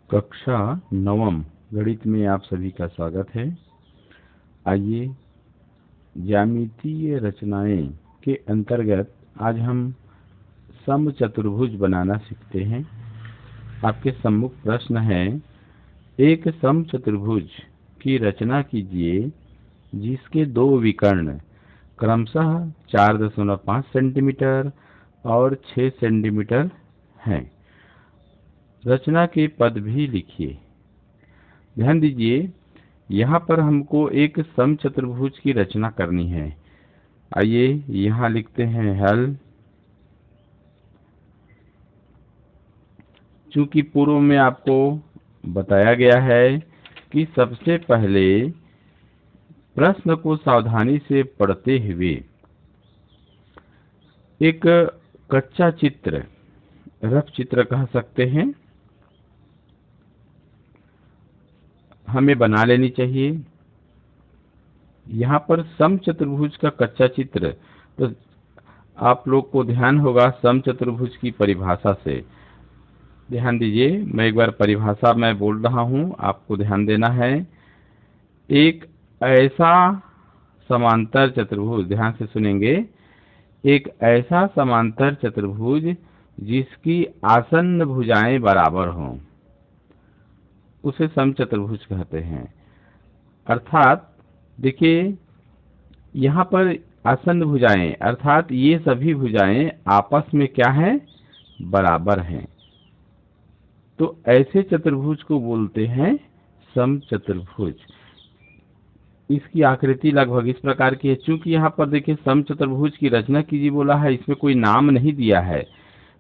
कक्षा नवम गणित में आप सभी का स्वागत है। आइए ज्यामितीय रचनाएं के अंतर्गत आज हम समचतुर्भुज बनाना सीखते हैं। आपके सम्मुख प्रश्न है, एक समचतुर्भुज की रचना कीजिए जिसके दो विकर्ण क्रमशः 4.5 सेंटीमीटर और 6 सेंटीमीटर हैं। रचना के पद भी लिखिए। ध्यान दीजिए, यहाँ पर हमको एक समचतुर्भुज की रचना करनी है। आइए यहाँ लिखते हैं हल। चूंकि पूर्व में आपको बताया गया है कि सबसे पहले प्रश्न को सावधानी से पढ़ते हुए एक कच्चा चित्र, रफ चित्र कह सकते हैं, हमें बना लेनी चाहिए। यहाँ पर समचतुर्भुज का कच्चा चित्र, तो आप लोग को ध्यान होगा समचतुर्भुज की परिभाषा से। ध्यान दीजिए, मैं एक बार परिभाषा मैं बोल रहा हूँ, आपको ध्यान देना है। एक ऐसा समांतर चतुर्भुज, ध्यान से सुनेंगे, एक ऐसा समांतर चतुर्भुज जिसकी आसन्न भुजाएं बराबर हों, उसे समचतुर्भुज कहते हैं। अर्थात देखिए, यहाँ पर आसन्न भुजाएं अर्थात ये सभी भुजाएं आपस में क्या हैं, बराबर हैं। तो ऐसे चतुर्भुज को बोलते हैं समचतुर्भुज। इसकी आकृति लगभग इस प्रकार की है। चूंकि यहाँ पर देखिए समचतुर्भुज की रचना कीजिए बोला है, इसमें कोई नाम नहीं दिया है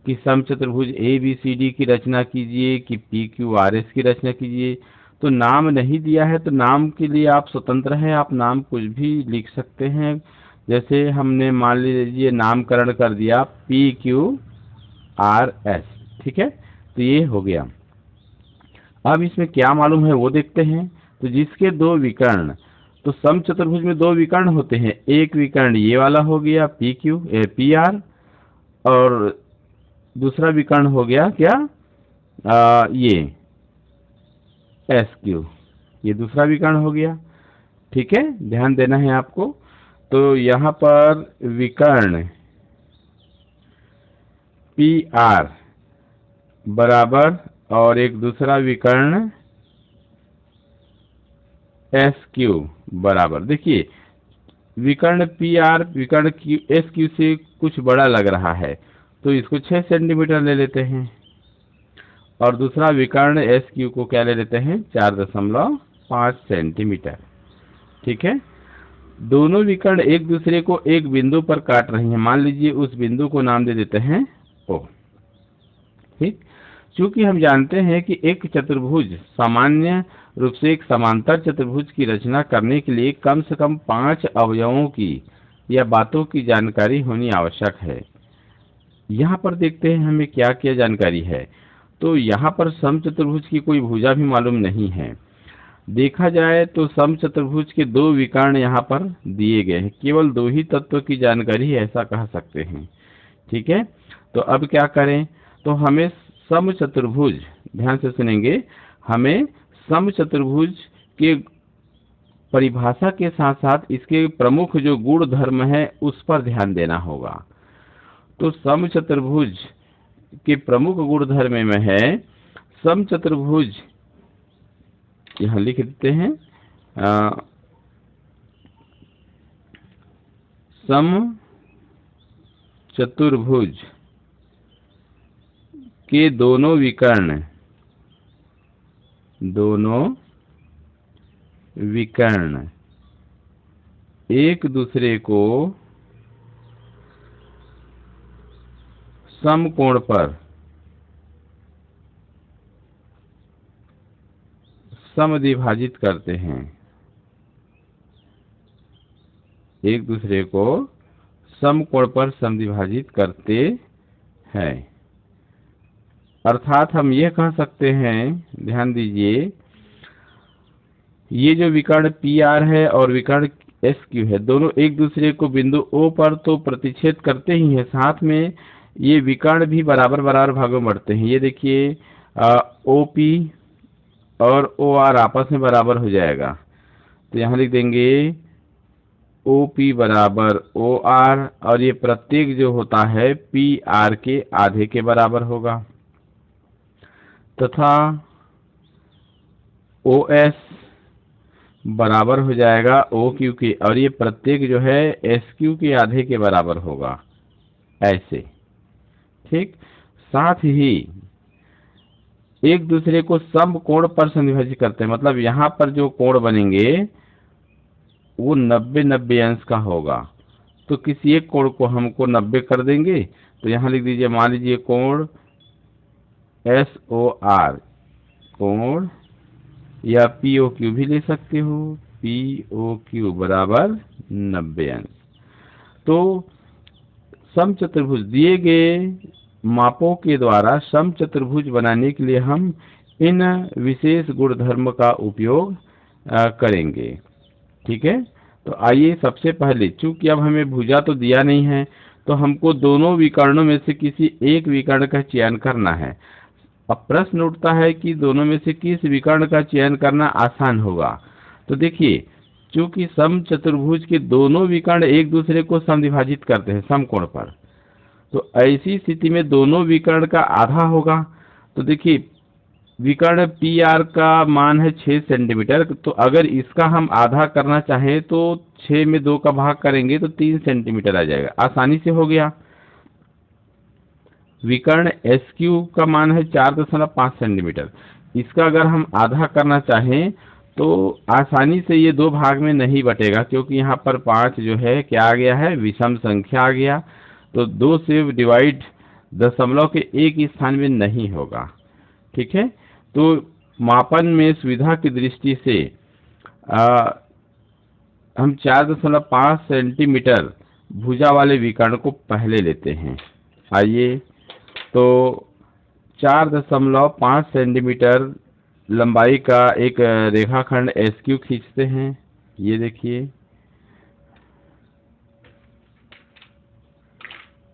कि समचतुर्भुज ABCD की रचना कीजिए कि PQRS की रचना कीजिए। तो नाम नहीं दिया है, तो नाम के लिए आप स्वतंत्र हैं, आप नाम कुछ भी लिख सकते हैं। जैसे हमने मान लीजिए नामकरण कर दिया PQRS, ठीक है, तो ये हो गया। अब इसमें क्या मालूम है वो देखते हैं। तो जिसके दो विकर्ण, तो समचतुर्भुज में दो विकर्ण होते हैं। एक विकर्ण ये वाला हो गया PR, और दूसरा विकर्ण हो गया क्या, ये SQ, ये दूसरा विकर्ण हो गया। ठीक है, ध्यान देना है आपको। तो यहाँ पर विकर्ण PR बराबर और एक दूसरा विकर्ण SQ बराबर। देखिए, विकर्ण PR विकर्ण SQ से कुछ बड़ा लग रहा है, तो इसको 6 सेंटीमीटर ले लेते हैं, और दूसरा विकर्ण SQ को क्या ले लेते हैं, 4.5 सेंटीमीटर। ठीक है, दोनों विकर्ण एक दूसरे को एक बिंदु पर काट रही हैं। मान लीजिए उस बिंदु को नाम दे देते हैं O। ठीक, चूंकि हम जानते हैं कि एक चतुर्भुज सामान्य रूप से एक समांतर चतुर्भुज की रचना करने के लिए कम से कम 5 अवयवों की या बातों की जानकारी होनी आवश्यक है। यहाँ पर देखते हैं हमें क्या क्या जानकारी है। तो यहाँ पर समचतुर्भुज की कोई भुजा भी मालूम नहीं है। देखा जाए तो समचतुर्भुज के दो विकर्ण यहाँ पर दिए गए हैं, केवल दो ही तत्व की जानकारी है, ऐसा कह सकते हैं। ठीक है, तो अब क्या करें, तो हमें समचतुर्भुज, ध्यान से सुनेंगे, हमें समचतुर्भुज के परिभाषा के साथ साथ इसके प्रमुख जो गुण धर्म है उस पर ध्यान देना होगा। तो समचतुर्भुज के प्रमुख गुणधर्म में है, समचतुर्भुज यहाँ लिख देते हैं, समचतुर्भुज के दोनों विकर्ण एक दूसरे को समकोण पर समद्विभाजित करते हैं, एक दूसरे को समकोण पर समद्विभाजित करते हैं। अर्थात हम यह कह सकते हैं, ध्यान दीजिए, ये जो विकर्ण PR है और विकर्ण SQ है, दोनों एक दूसरे को बिंदु O पर तो प्रतिच्छेद करते ही हैं, साथ में ये विकर्ण भी बराबर बराबर भागों में बढ़ते हैं। ये देखिए OP और ओ आर आपस में बराबर हो जाएगा। तो यहाँ लिख देंगे ओ पी बराबर ओ आर, और ये प्रत्येक जो होता है पी आर के आधे के बराबर होगा, तथा ओ एस बराबर हो जाएगा ओ क्यू के, और ये प्रत्येक जो है एस क्यू के आधे के बराबर होगा, ऐसे। ठीक, साथ ही एक दूसरे को समकोण पर समविभाजित करते हैं, मतलब यहाँ पर जो कोण बनेंगे वो 90-90 अंश का होगा। तो किसी एक कोण को हमको 90 कर देंगे, तो यहाँ लिख दीजिए, मान लीजिए कोण एस ओ आर, कोण, या पी ओ क्यू भी ले सकते हो, पी ओ क्यू बराबर 90 अंश। तो समचतुर्भुज दिए गए मापों के द्वारा समचतुर्भुज बनाने के लिए हम इन विशेष गुणधर्म का उपयोग करेंगे। ठीक है, तो आइए सबसे पहले, चूंकि अब हमें भुजा तो दिया नहीं है, तो हमको दोनों विकर्णों में से किसी एक विकर्ण का चयन करना है। अब प्रश्न उठता है कि दोनों में से किस विकर्ण का चयन करना आसान होगा। तो देखिए, चूंकि समचतुर्भुज के दोनों विकर्ण एक दूसरे को समद्विभाजित करते हैं समकोण पर, तो ऐसी स्थिति में दोनों विकर्ण का आधा होगा। तो देखिए, विकर्ण पी आर का मान है 6 सेंटीमीटर, तो अगर इसका हम आधा करना चाहें तो 6 में 2 का भाग करेंगे तो 3 सेंटीमीटर आ जाएगा, आसानी से हो गया। विकर्ण एस क्यू का मान है 4.5 सेंटीमीटर, इसका अगर हम आधा करना चाहें तो आसानी से ये 2 भाग में नहीं बटेगा, क्योंकि यहाँ पर 5 जो है क्या आ गया है, विषम संख्या आ गया, तो 2 से डिवाइड दशमलव के एक स्थान में नहीं होगा। ठीक है, तो मापन में सुविधा की दृष्टि से हम 4.5 सेंटीमीटर भुजा वाले विकर्ण को पहले लेते हैं। आइए, तो 4.5 सेंटीमीटर लंबाई का एक रेखाखंड एस क्यू खींचते हैं। ये देखिए,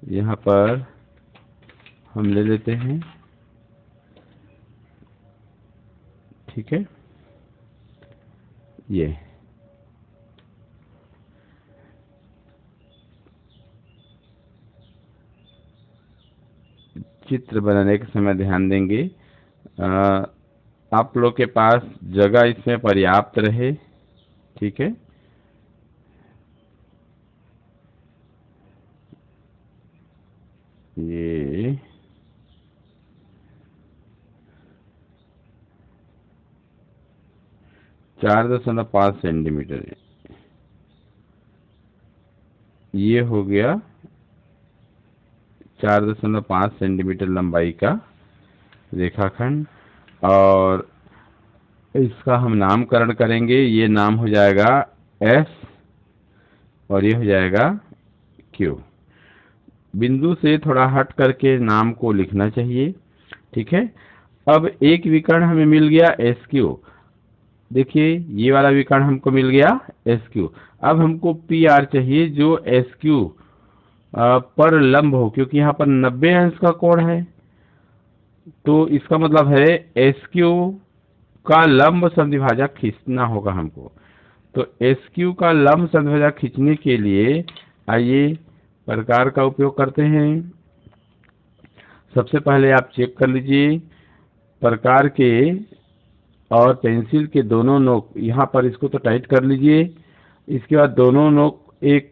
यहाँ पर हम ले लेते हैं। ठीक है, ये चित्र बनाने के समय ध्यान देंगे आप लोग के पास जगह इसमें पर्याप्त रहे। ठीक है, ये चार 4.5 सेंटीमीटर, ये हो गया 4.5 सेंटीमीटर लंबाई का रेखाखंड, और इसका हम नामकरण करेंगे। ये नाम हो जाएगा एस और ये हो जाएगा क्यू। बिंदु से थोड़ा हट करके नाम को लिखना चाहिए। ठीक है, अब एक विकर्ण हमें मिल गया एस क्यू। देखिए, ये वाला विकर्ण हमको मिल गया एस क्यू। अब हमको पी आर चाहिए जो एस क्यू पर लंब हो, क्योंकि यहाँ पर 90 अंश का कोण है, तो इसका मतलब है एस क्यू का लंब समद्विभाजक खींचना होगा हमको। तो एस क्यू का लंब समद्विभाजक खींचने के लिए आइए प्रकार का उपयोग करते हैं। सबसे पहले आप चेक कर लीजिए, प्रकार के और पेंसिल के दोनों नोक, यहाँ पर इसको तो टाइट कर लीजिए। इसके बाद दोनों नोक एक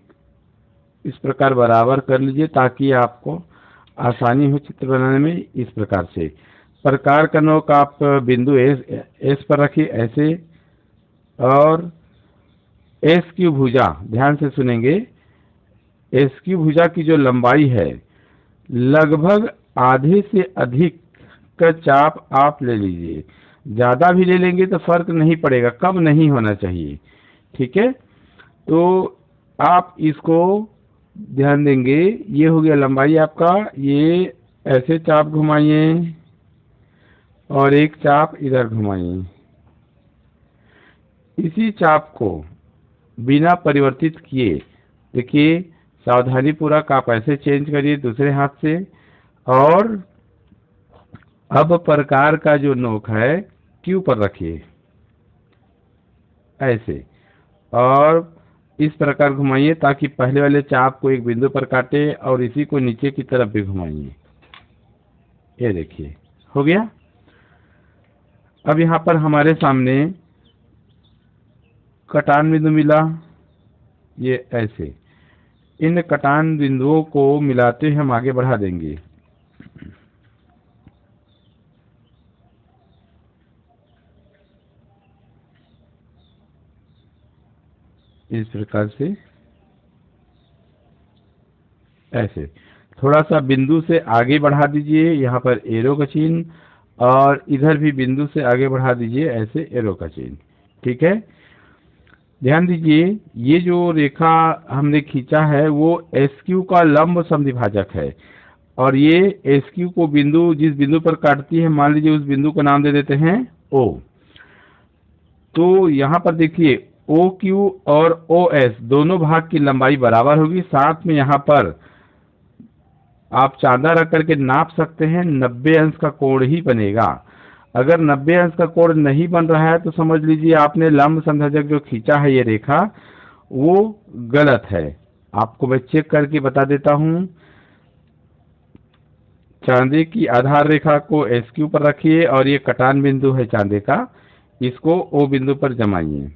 इस प्रकार बराबर कर लीजिए ताकि आपको आसानी हो चित्र बनाने में। इस प्रकार से प्रकार का नोक आप बिंदु एस पर रखिए ऐसे, और एस की भुजा, ध्यान से सुनेंगे, एस की भुजा की जो लंबाई है लगभग आधे से अधिक का चाप आप ले लीजिए। ज़्यादा भी ले लेंगे तो फर्क नहीं पड़ेगा, कम नहीं होना चाहिए। ठीक है, तो आप इसको ध्यान देंगे। ये हो गया लंबाई आपका, ये ऐसे चाप घुमाइए और एक चाप इधर घुमाइए। इसी चाप को बिना परिवर्तित किए, देखिए सावधानी पूर्वक आप ऐसे चेंज करिए दूसरे हाथ से। और अब प्रकार का जो नोक है क्यू पर रखिए ऐसे, और इस प्रकार घुमाइए ताकि पहले वाले चाप को एक बिंदु पर काटे और इसी को नीचे की तरफ भी घुमाइए। ये देखिए हो गया। अब यहाँ पर हमारे सामने कटान बिंदु मिला, ये ऐसे। इन कटान बिंदुओं को मिलाते हम आगे बढ़ा देंगे। इस प्रकार से ऐसे थोड़ा सा बिंदु से आगे बढ़ा दीजिए, यहाँ पर एरो का चिन्ह, और इधर भी बिंदु से आगे बढ़ा दीजिए ऐसे एरो का चिन्ह। ठीक है, ध्यान दीजिए ये जो रेखा हमने खींचा है वो एसक्यू का लंब समद्विभाजक है, और ये एसक्यू को बिंदु जिस बिंदु पर काटती है, मान लीजिए उस बिंदु का नाम दे देते हैं ओ। तो यहाँ पर देखिए ओ क्यू और ओ एस दोनों भाग की लंबाई बराबर होगी। साथ में यहाँ पर आप चांदा रख करके नाप सकते हैं, 90 अंश का कोण ही बनेगा। अगर 90 अंश का कोण नहीं बन रहा है तो समझ लीजिए आपने लंब समद्विभाजक जो खींचा है ये रेखा वो गलत है। आपको मैं चेक करके बता देता हूँ। चांदे की आधार रेखा को एस क्यू पर रखिए और ये कटान बिंदु है चांदे का, इसको ओ बिंदु पर जमाइए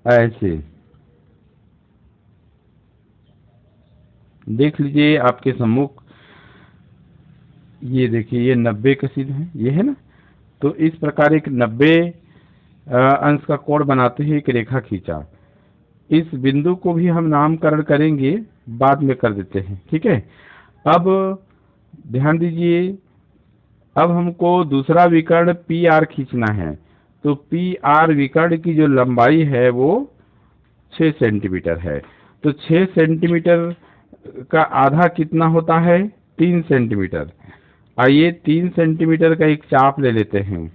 ऐसे। देख लीजिए आपके सम्मुख, ये देखिए ये 90 का सिद्ध है, ये है ना। तो इस प्रकार एक 90 अंश का कोण बनाते हुए एक रेखा खींचा। इस बिंदु को भी हम नामकरण करेंगे, बाद में कर देते हैं। ठीक है, अब ध्यान दीजिए, अब हमको दूसरा विकर्ण पी आर खींचना है। तो पी आर विकर्ण की जो लंबाई है वो 6 सेंटीमीटर है। तो 6 सेंटीमीटर का आधा कितना होता है, 3 सेंटीमीटर। आइए 3 सेंटीमीटर का एक चाप ले लेते हैं।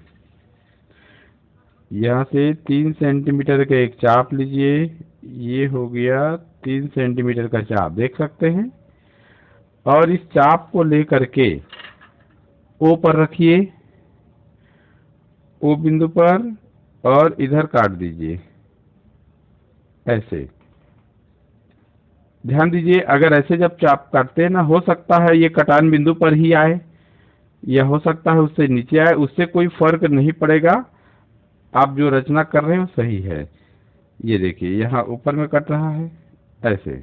यहाँ से 3 सेंटीमीटर का एक चाप लीजिए, ये हो गया 3 सेंटीमीटर का चाप, देख सकते हैं। और इस चाप को लेकर के ओ पर रखिए, ओ बिंदु पर, और इधर काट दीजिए ऐसे। ध्यान दीजिए अगर ऐसे जब चाप काटते हैं ना, हो सकता है ये कटान बिंदु पर ही आए या हो सकता है उससे नीचे आए, उससे कोई फर्क नहीं पड़ेगा। आप जो रचना कर रहे हो सही है। ये देखिए यहाँ ऊपर में कट रहा है ऐसे।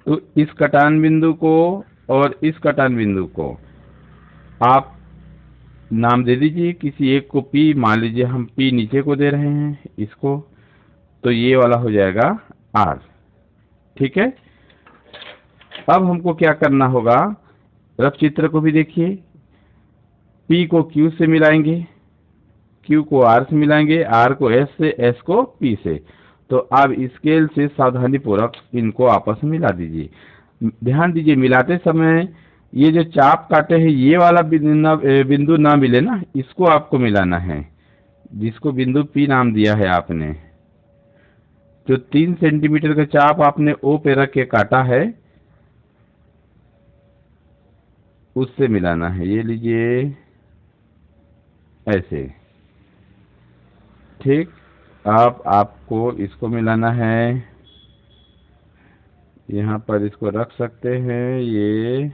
तो इस कटान बिंदु को और इस कटान बिंदु को आप नाम दे दीजिए, किसी एक को पी, मान लीजिए हम पी नीचे को दे रहे हैं इसको, तो ये वाला हो जाएगा आर। ठीक है, अब हमको क्या करना होगा, रफ चित्र को भी देखिए। P को Q से मिलाएंगे, Q को R से मिलाएंगे, R को S से, S को P से। तो अब स्केल से सावधानी पूर्वक इनको आपस में मिला दीजिए। ध्यान दीजिए मिलाते समय ये जो चाप काटे हैं ये वाला बिंदु ना मिले ना, इसको आपको मिलाना है, जिसको बिंदु P नाम दिया है आपने। जो 3 सेंटीमीटर का चाप आपने O पे रख के काटा है उससे मिलाना है। ये लीजिए ऐसे। ठीक, अब आपको इसको मिलाना है, यहाँ पर इसको रख सकते हैं, ये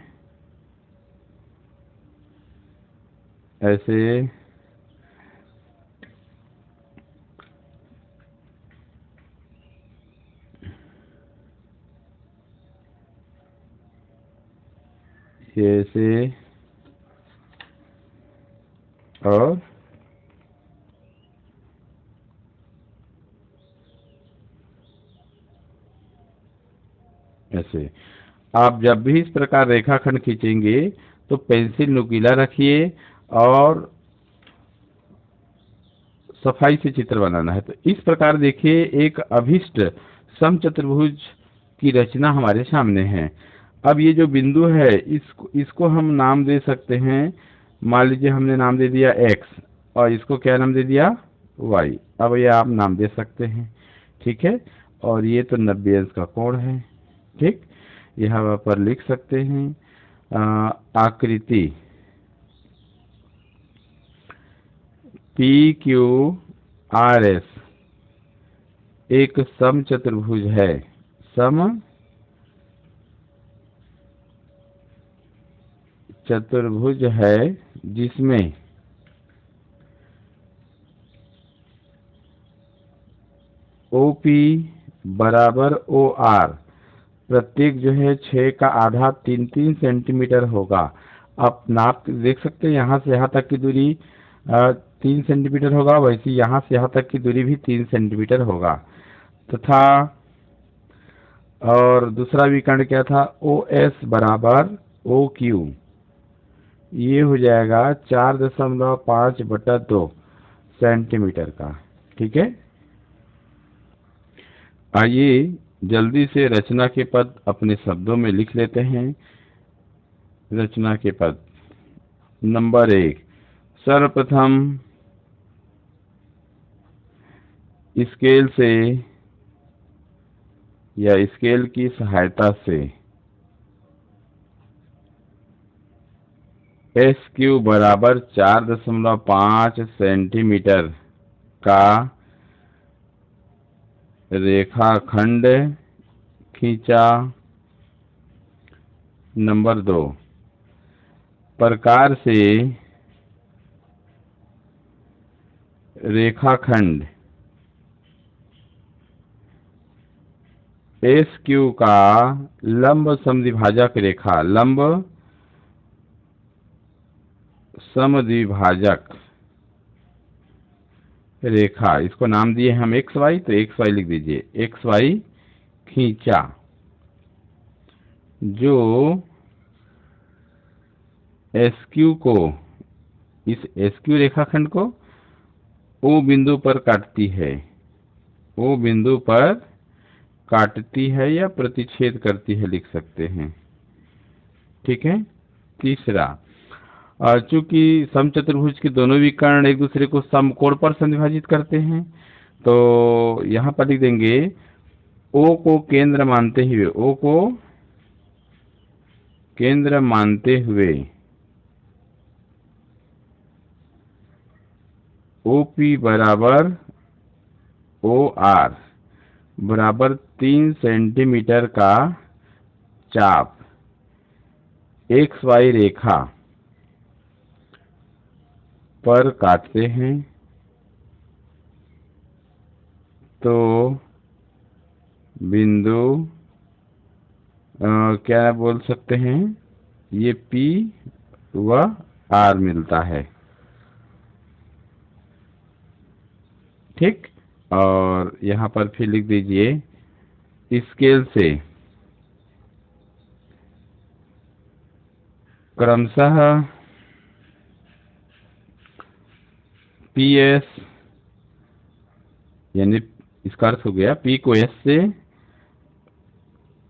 ऐसे। ये ऐसे और ऐसे। आप जब भी इस प्रकार रेखाखंड खींचेंगे तो पेंसिल नुकीला रखिए और सफाई से चित्र बनाना है। तो इस प्रकार देखिए एक अभिष्ट समचतुर्भुज की रचना हमारे सामने है। अब ये जो बिंदु है इसको हम नाम दे सकते हैं, मान लीजिए हमने नाम दे दिया x और इसको क्या नाम दे दिया y। अब ये आप नाम दे सकते हैं। ठीक है, और ये तो 90 अंश का कोण है। ठीक, यहाँ पर लिख सकते हैं आकृति PQRS एक समचतुर्भुज है, समचतुर्भुज है जिसमें OP बराबर OR प्रत्येक जो है 6 का आधा 3-3 सेंटीमीटर होगा। आप नाप देख सकते हैं, यहाँ से यहाँ तक की दूरी 3 सेंटीमीटर होगा, वैसे यहाँ से यहाँ तक की दूरी भी 3 सेंटीमीटर होगा। तथा और दूसरा विकर्ण क्या था, OS बराबर OQ, ये हो जाएगा 4.5/2 सेंटीमीटर का। ठीक है, आइए जल्दी से रचना के पद अपने शब्दों में लिख लेते हैं। रचना के पद नंबर 1, सर्वप्रथम स्केल से या स्केल की सहायता से SQ बराबर 4.5 सेंटीमीटर का रेखाखंड खींचा। नंबर 2, प्रकार से रेखाखंड SQ का लंब समद्विभाजक रेखा, लंब समद्विभाजक रेखा, इसको नाम दिए हम XY, तो XY लिख दीजिए, XY खींचा, जो SQ को, इस SQ रेखाखंड को O बिंदु पर काटती है, O बिंदु पर काटती है या प्रतिच्छेद करती है लिख सकते हैं। ठीक है। तीसरा, चूंकि समचतुर्भुज के दोनों विकर्ण एक दूसरे को समकोण पर संविभाजित करते हैं, तो यहाँ पर लिख देंगे O को केंद्र मानते हुए, O को केंद्र मानते हुए OP बराबर OR बराबर 3 सेंटीमीटर का चाप XY रेखा पर काटते हैं, तो बिंदु क्या बोल सकते हैं, ये P व R मिलता है। ठीक, और यहाँ पर फिर लिख दीजिए स्केल से क्रमशः PS, यानी इसका अर्थ हो गया P को S से,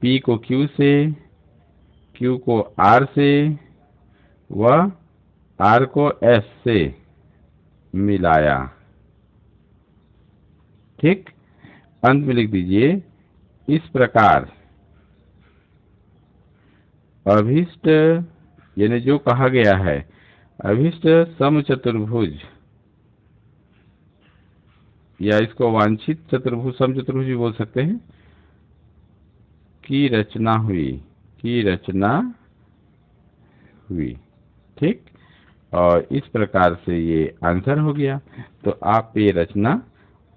P को Q से, Q को R से व R को S से मिलाया। ठीक, अंत में लिख दीजिए इस प्रकार अभिष्ट, यानी जो कहा गया है, अभिष्ट समचतुर्भुज, या इसको वांछित चतुर्भुज, समचतुर्भुज भी बोल सकते हैं, की रचना हुई। ठीक, और इस प्रकार से ये आंसर हो गया, तो आप ये रचना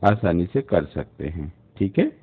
आसानी से कर सकते हैं। ठीक है।